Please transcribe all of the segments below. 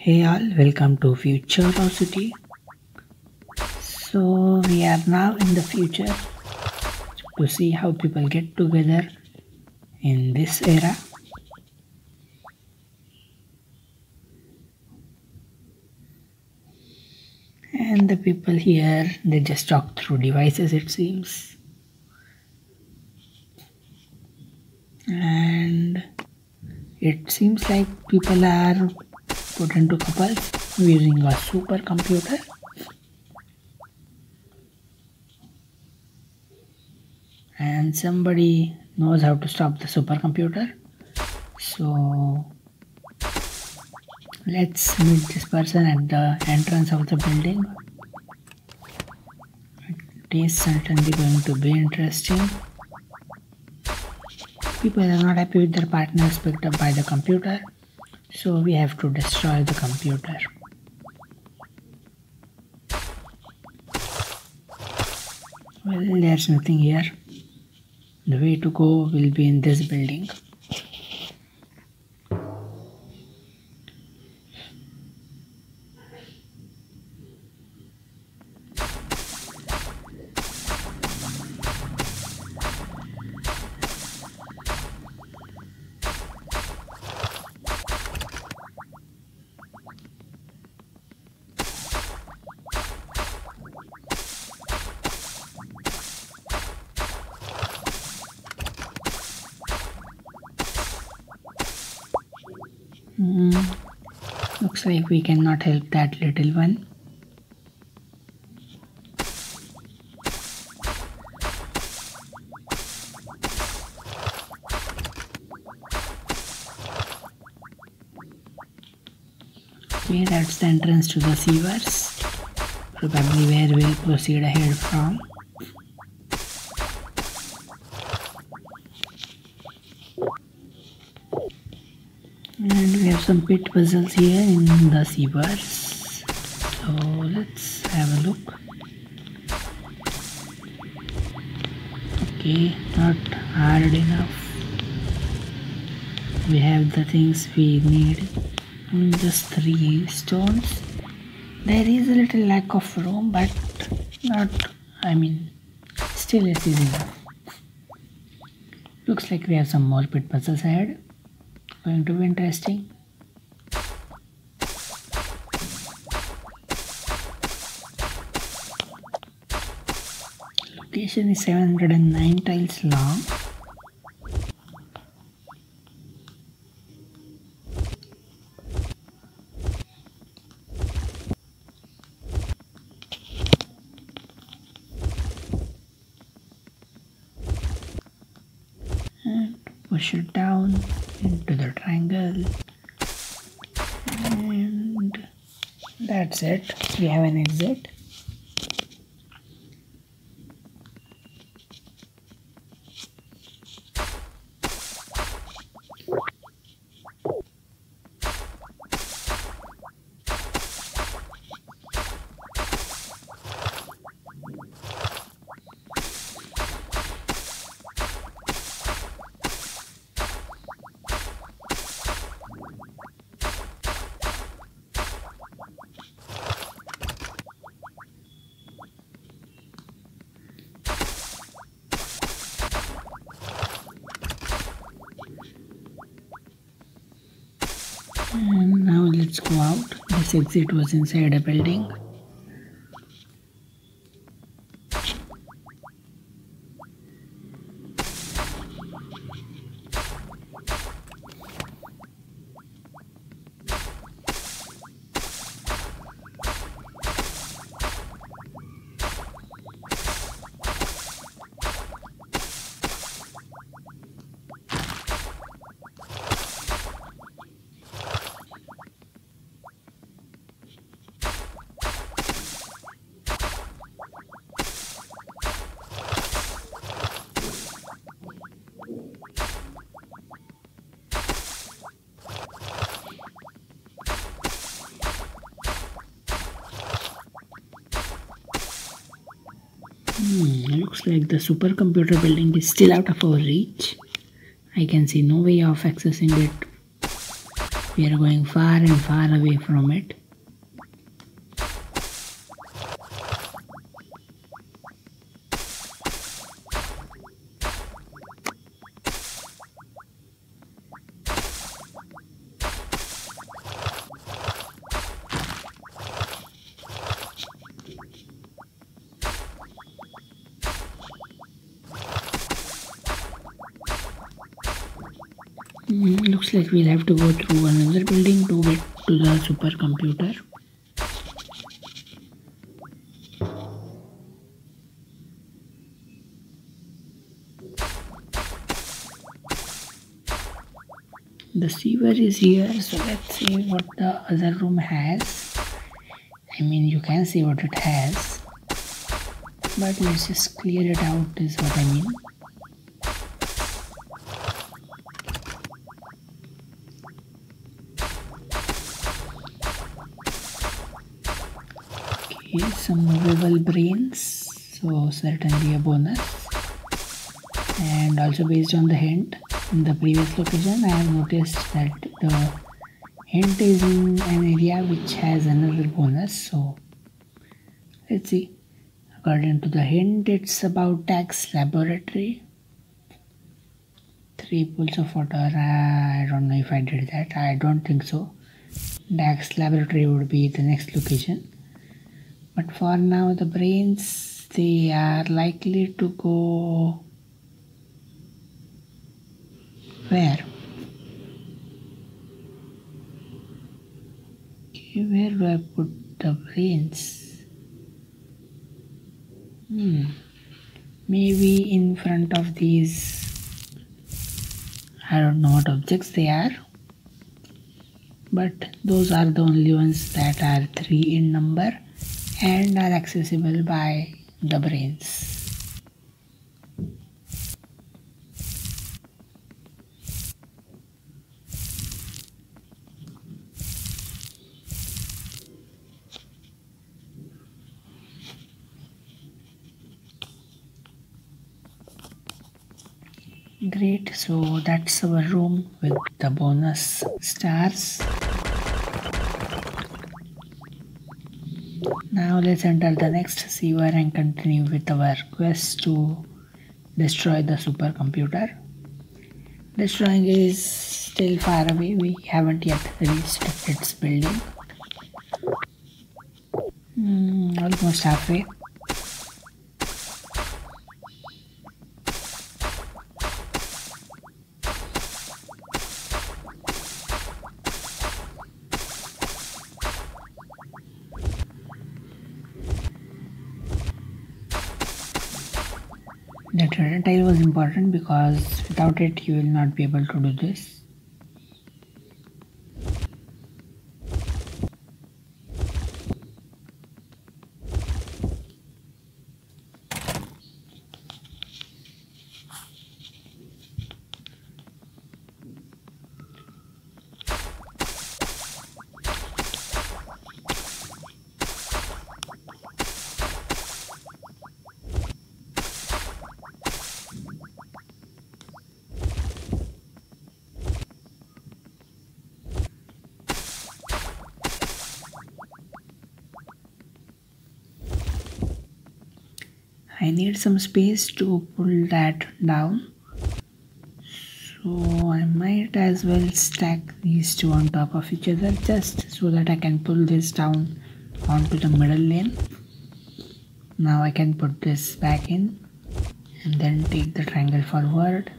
Hey all, welcome to Futurocity. So we are now in the future to see how people get together in this era. And the people here, they just talk through devices, it seems. And it seems like people are put into couples using a supercomputer. And somebody knows how to stop the supercomputer. So let's meet this person at the entrance of the building. It is certainly going to be interesting. People are not happy with their partners picked up by the computer, so we have to destroy the computer. Well, there's nothing here. The way to go will be in this building. Looks like we cannot help that little one. Okay, that's the entrance to the sewers. Probably where we'll proceed ahead from. And we have some pit puzzles here in the sewers. So let's have a look. Okay, not hard enough. We have the things we need. Just 3 stones. There is a little lack of room, but not, still it is enough. Looks like we have some more pit puzzles ahead. Going to be interesting. Location is 709 tiles long. And push it down into the triangle, and that's it. We have an exit. And now let's go out. This exit was inside a building. Looks like the supercomputer building is still out of our reach. I can see no way of accessing it We are going far and far away from it. Looks like we'll have to go through another building to get to the supercomputer. The sewer is here, so let's see what the other room has. I mean, you can see what it has, but let's just clear it out is what I mean. Okay, some movable brains, so certainly a bonus. And also based on the hint in the previous location, I have noticed that the hint is in an area which has another bonus, so let's see. According to the hint, it's about tax laboratory. 3 pools of water. I don't know if I did that. I don't think so. Dax laboratory would be the next location. But for now, the brains, they are likely to go where? Okay, where do I put the brains? Maybe in front of these, I don't know what objects they are, but those are the only ones that are 3 in number and are accessible by the brains. Great, so that's our room with the bonus stars. Now let's enter the next sewer and continue with our quest to destroy the supercomputer. Destroying is still far away, we haven't yet reached its building. Almost halfway. The treasure tile was important because without it you will not be able to do this. I need some space to pull that down, so I might as well stack these two on top of each other just so that I can pull this down onto the middle lane. Now I can put this back in and then take the triangle forward.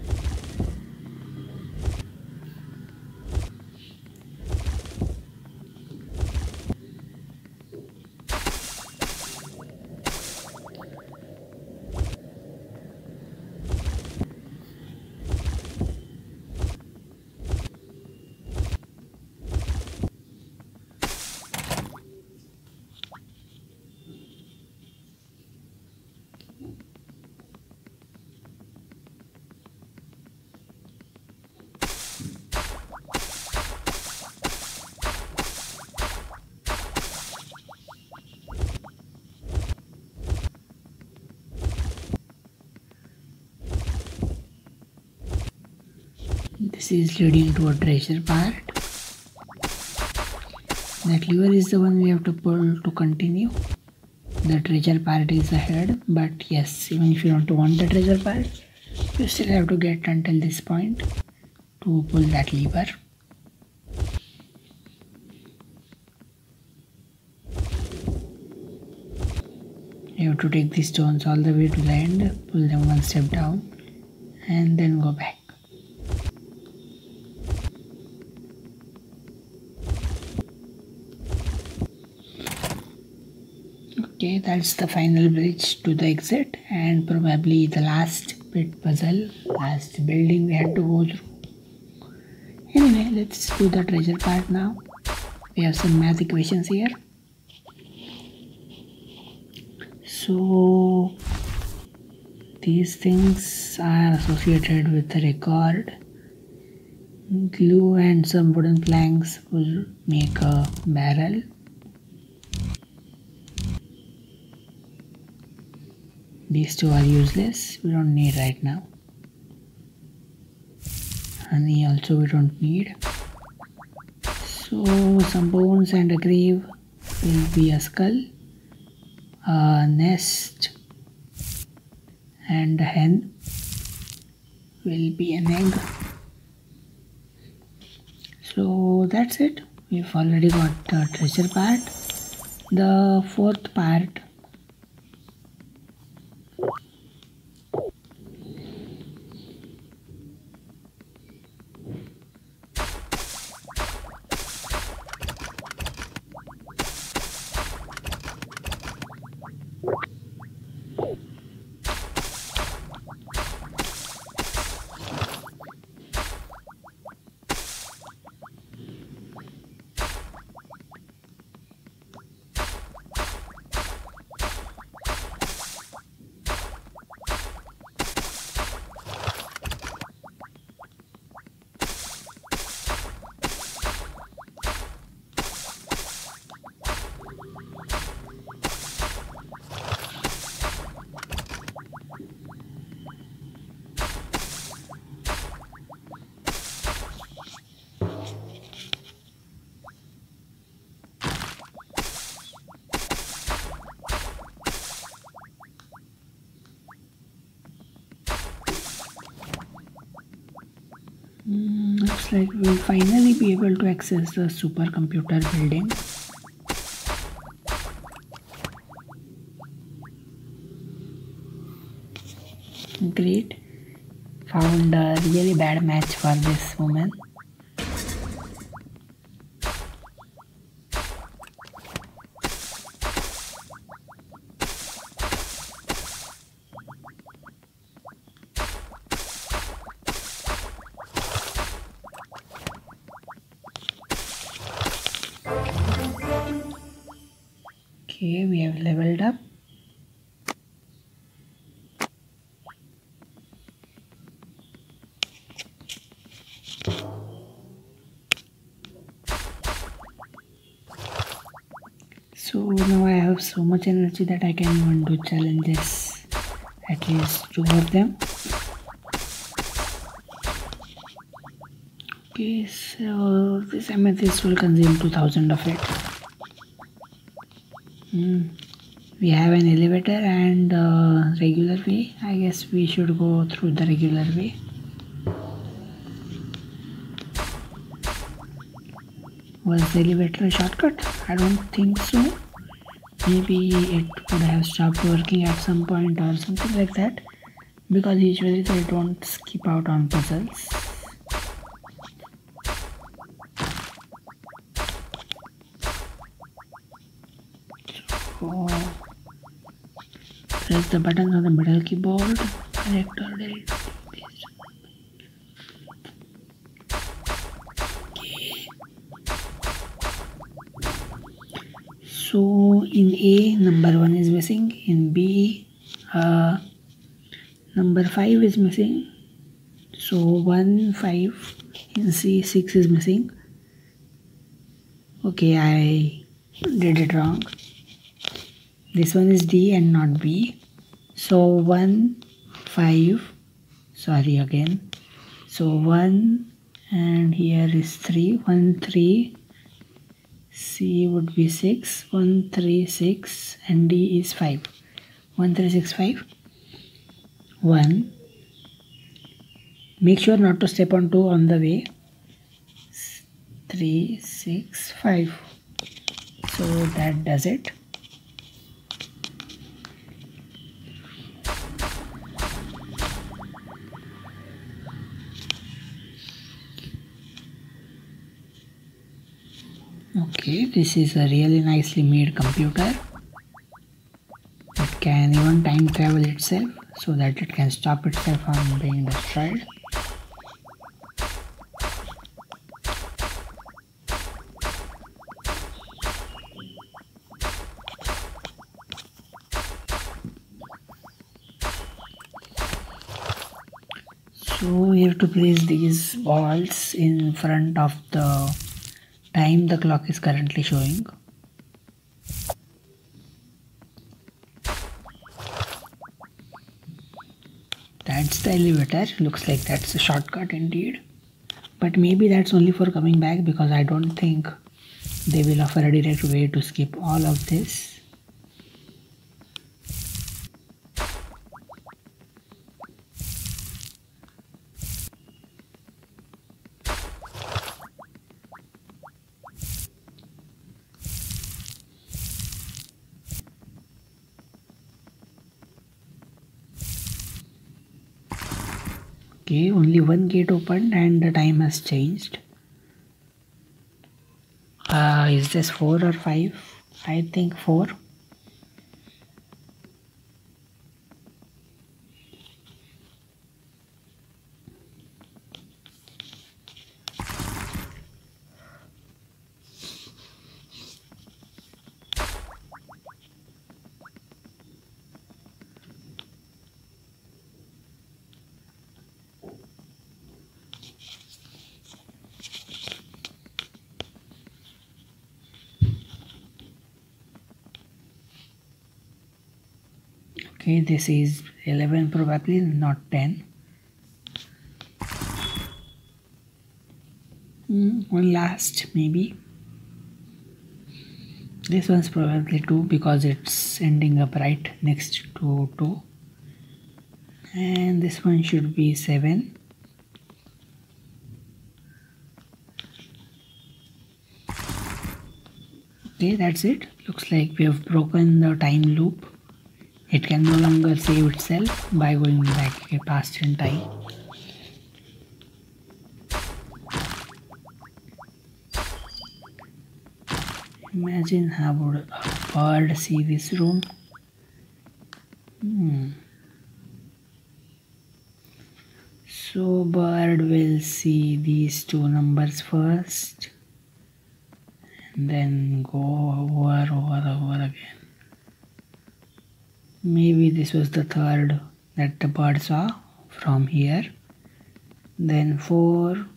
This is leading to a treasure part. That lever is the one we have to pull to continue. The treasure part is ahead, but yes, even if you don't want the treasure part, you still have to get until this point to pull that lever. You have to take these stones all the way to the end, pull them one step down, and then go back. Okay, that's the final bridge to the exit and probably the last bit puzzle, last building we had to go through. Anyway, let's do the treasure part now. We have some math equations here. So these things are associated with the record. Glue and some wooden planks will make a barrel. These two are useless, we don't need right now. Honey also we don't need. So some bones and a grave will be a skull. A nest and a hen will be an egg. So that's it. We've already got the treasure part. The fourth part looks like we'll finally be able to access the supercomputer building. Great. Found a really bad match for this woman. Okay, we have leveled up. So now I have so much energy that I can even do challenges, at least 2 of them. Okay, so this amethyst will consume 2000 of it. We have an elevator and a regular way. I guess we should go through the regular way. Was the elevator a shortcut? I don't think so. Maybe it would have stopped working at some point or something like that, because usually they don't skip out on puzzles. So press the buttons on the middle keyboard, correct or delete. So in A, number 1 is missing. In B, number 5 is missing. So 1, 5. In C, 6 is missing. Okay, I did it wrong. This one is D and not B. So 1, 5. Sorry again. So 1 and here is 3. 1, 3. C would be 6, 1, 3, 6, and D is 5. 1, 3, 6, 5. 1. Make sure not to step on 2 on the way. 3, 6, 5. So that does it. Okay, this is a really nicely made computer. It can even time travel itself so that it can stop itself from being destroyed. So we have to place these balls in front of the time the clock is currently showing. That's the elevator. Looks like that's a shortcut indeed. But maybe that's only for coming back, because I don't think they will offer a direct way to skip all of this. Okay, only one gate opened and the time has changed. Is this 4 or 5? I think 4. Okay, this is 11 probably, not 10. One last maybe. This one's probably 2 because it's ending up right next to 2. And this one should be 7. Okay, that's it. Looks like we have broken the time loop. It can no longer save itself by going back past in time. Imagine how would a bird see this room. So bird will see these two numbers first and then go over again. Maybe this was the third that the bird saw from here. Then 4.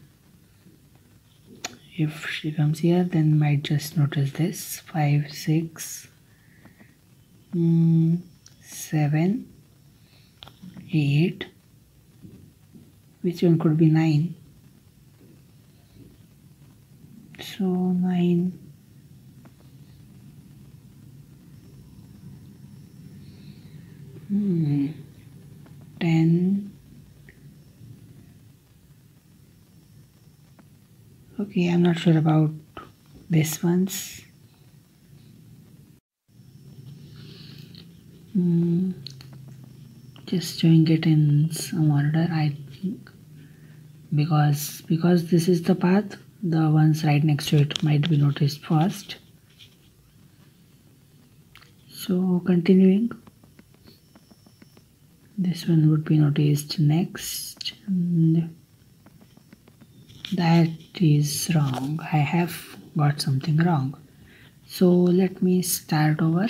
If she comes here, then might just notice this. 5, 6, 7, 8. Which one could be 9? So 9. Hmm. 10. Okay, I'm not sure about this ones. Just doing it in some order, I think, because this is the path, the ones right next to it might be noticed first. So continuing, this one would be noticed next, and that is wrong. I have got something wrong. So let me start over.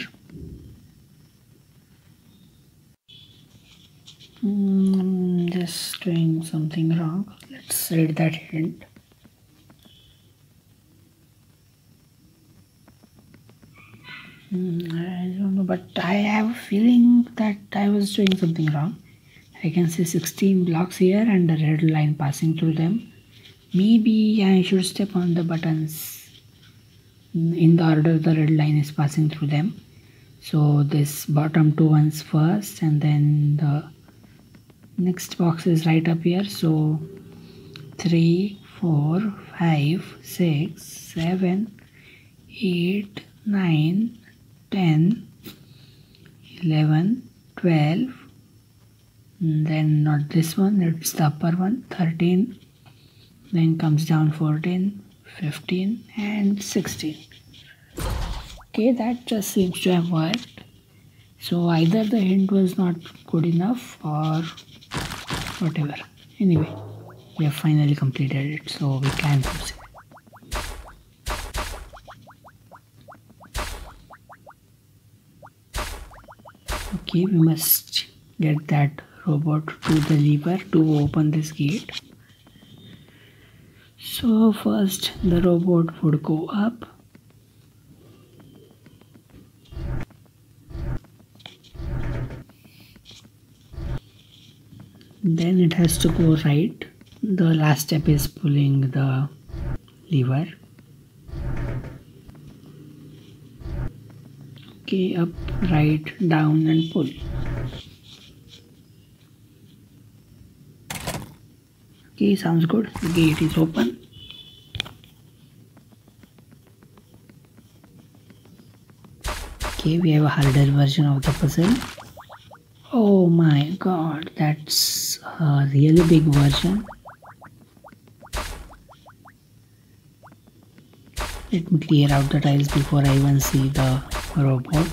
Just doing something wrong. Let's read that hint. I don't know, but I have a feeling that I was doing something wrong. I can see 16 blocks here and a red line passing through them. Maybe I should step on the buttons. in the order the red line is passing through them. So this bottom two ones first, and then the next box is right up here. So 3, 4, 5, 6, 7, 8, 9, 10, 11, 12, then not this one, it's the upper one, 13, then comes down 14, 15 and 16. Okay, that just seems to have worked. So either the hint was not good enough or whatever. Anyway, we have finally completed it, so we can proceed. Okay, we must get that robot to the lever to open this gate. So first the robot would go up. Then it has to go right. The last step is pulling the lever. Okay, up, right, down and pull. Okay, sounds good. The gate is open. Okay, we have a harder version of the puzzle. Oh my god, that's a really big version. Let me clear out the tiles before I even see the robot.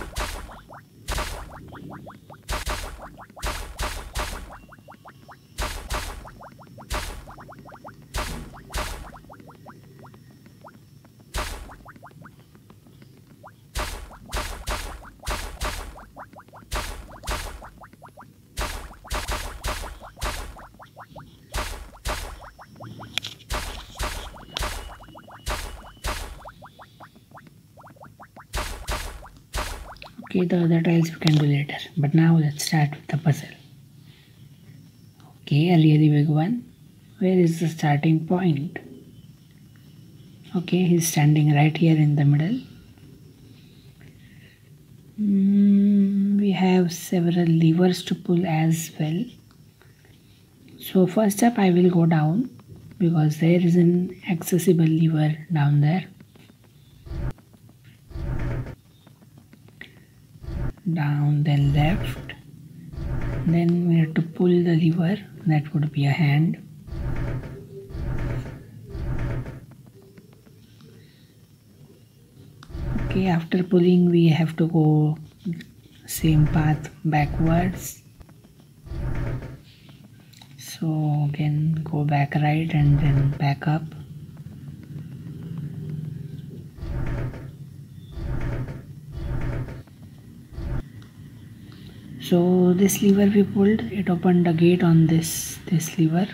Okay, the other tiles we can do later, but now let's start with the puzzle. Okay, a really big one. Where is the starting point? Okay, he's standing right here in the middle. We have several levers to pull as well. So first up I will go down because there is an accessible lever down there. Down, then left, then we have to pull the lever, that would be a hand. Okay, after pulling we have to go same path backwards, so again go back right and then back up. So this lever we pulled, it opened the gate on this lever.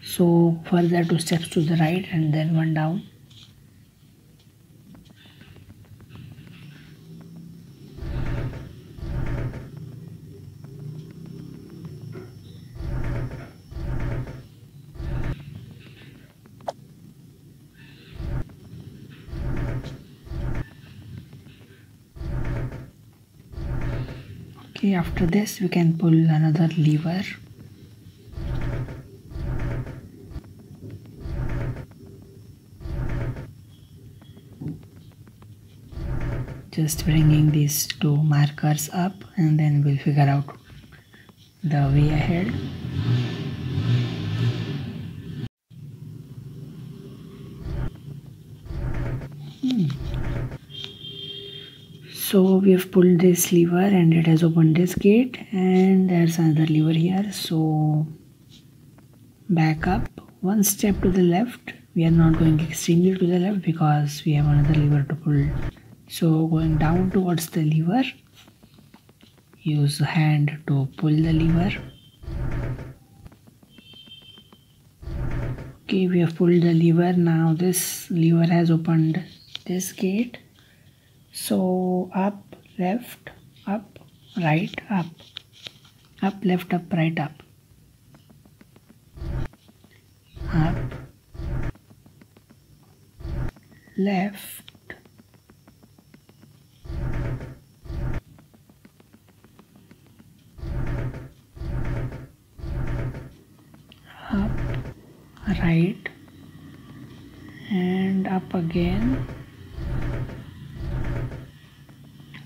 So further 2 steps to the right and then 1 down. Okay, after this we can pull another lever. Just bringing these 2 markers up and then we'll figure out the way ahead. So we have pulled this lever and it has opened this gate, and there's another lever here. So back up 1 step to the left. We are not going extremely to the left because we have another lever to pull. So going down towards the lever, use the hand to pull the lever. Okay, we have pulled the lever. Now this lever has opened this gate. So up, left, up, right, up, left, up, right, up, left, right, and up again.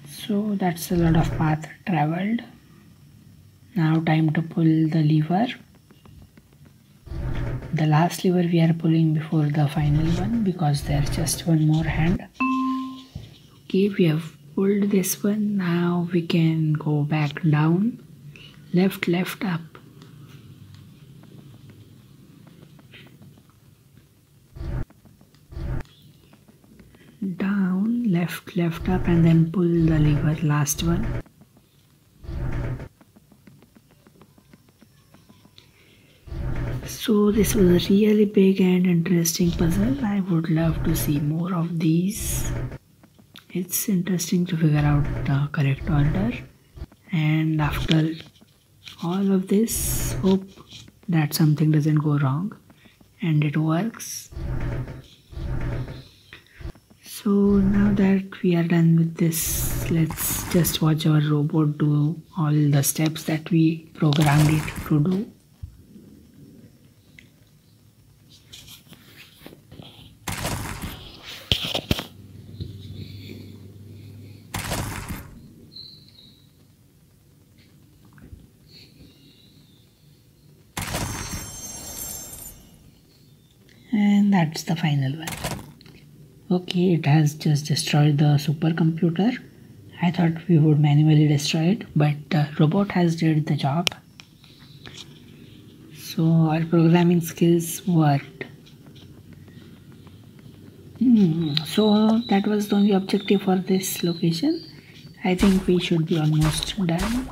So that's a lot of path traveled. Now time to pull the lever. The last lever we are pulling before the final one, because there's just one more hand. Okay, we have pulled this one. Now we can go back down, left, up. Down, left, up, and then pull the lever, last one. So this was a really big and interesting puzzle. I would love to see more of these. It's interesting to figure out the correct order. And after all of this, hope that something doesn't go wrong and it works. So now that we are done with this, let's just watch our robot do all the steps that we programmed it to do. And that's the final one. Okay, it has just destroyed the supercomputer. I thought we would manually destroy it, but the robot has did the job. So our programming skills worked. So that was the only objective for this location. I think we should be almost done.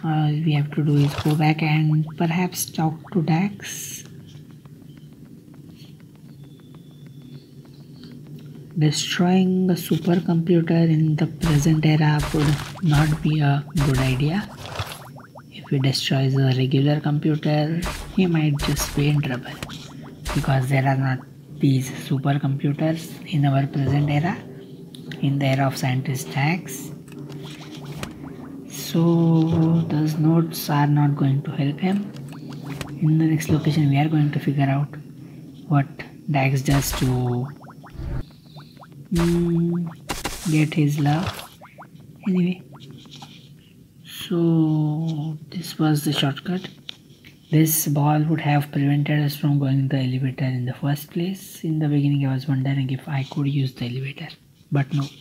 All we have to do is go back and perhaps talk to Dax. Destroying a supercomputer in the present era would not be a good idea. If he destroys a regular computer, he might just be in trouble, because there are not these supercomputers in our present era, in the era of scientist Dax. So those notes are not going to help him. In the next location we are going to figure out what Dax does to get his love. Anyway, so this was the shortcut. This ball would have prevented us from going the elevator in the first place. In the beginning I was wondering if I could use the elevator, but nope.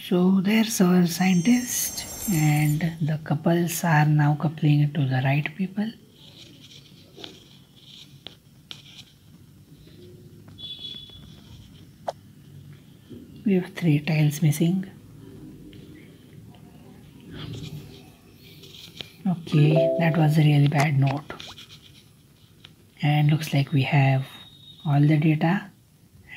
So there's our scientist, and the couples are now coupling to the right people. We have 3 tiles missing. Okay, that was a really bad note. And looks like we have all the data,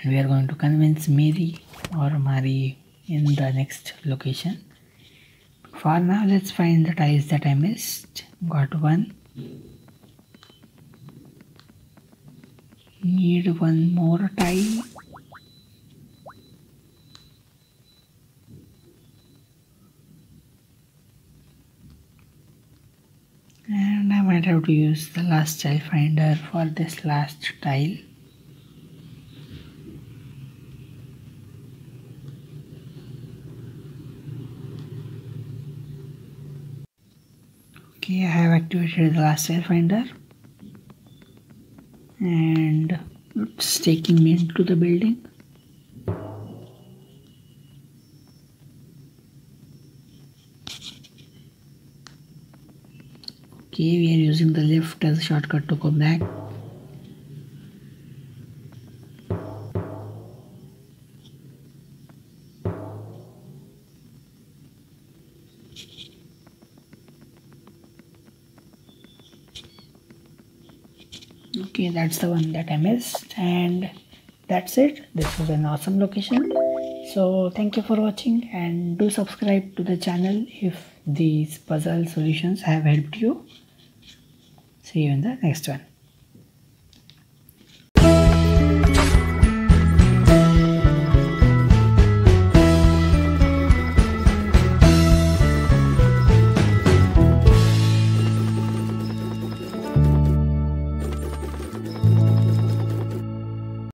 and we are going to convince Mary or Mari in the next location. For now, let's find the tiles that I missed. Got 1. Need 1 more tile. And I might have to use the last tile finder for this last tile. Okay, I have activated the last tile finder, and it's taking me into the building. Okay, we are using the lift as a shortcut to go back. Okay, that's the one that I missed, and that's it. This was an awesome location. So thank you for watching, and do subscribe to the channel if these puzzle solutions have helped you. See you in the next one.